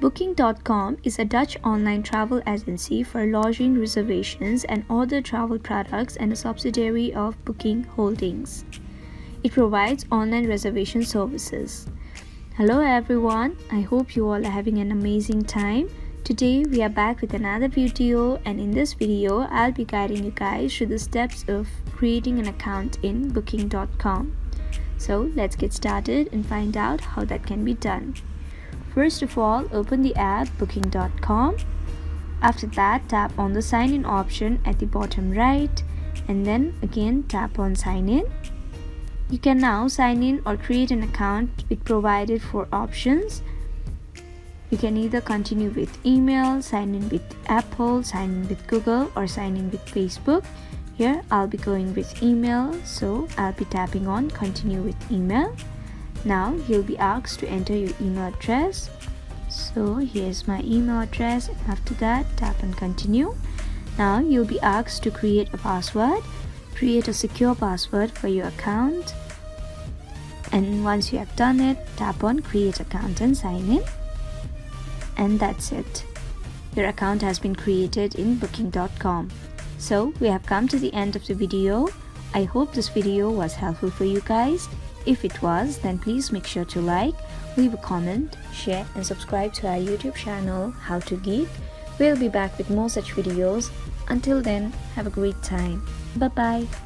Booking.com is a Dutch online travel agency for lodging reservations and other travel products and a subsidiary of Booking Holdings. It provides online reservation services. Hello everyone, I hope you all are having an amazing time. Today we are back with another video, and in this video I'll be guiding you guys through the steps of creating an account in Booking.com. So let's get started and find out how that can be done. First of all, open the app Booking.com. After that, tap on the sign in option at the bottom right, and then again tap on sign in. You can now sign in or create an account with provided 4 options. You can either continue with email, sign in with Apple, sign in with Google, or sign in with Facebook. Here I'll be going with email, so I'll be tapping on continue with email. Now you'll be asked to enter your email address. So here's my email address. After that, tap on continue. Now you'll be asked to create a password. Create a secure password for your account. And once you have done it, tap on create account and sign in. And that's it. Your account has been created in Booking.com. So we have come to the end of the video. I hope this video was helpful for you guys. If it was, then please make sure to like, leave a comment, share and subscribe to our YouTube channel How to Geek. We'll be back with more such videos. Until then, have a great time. Bye bye.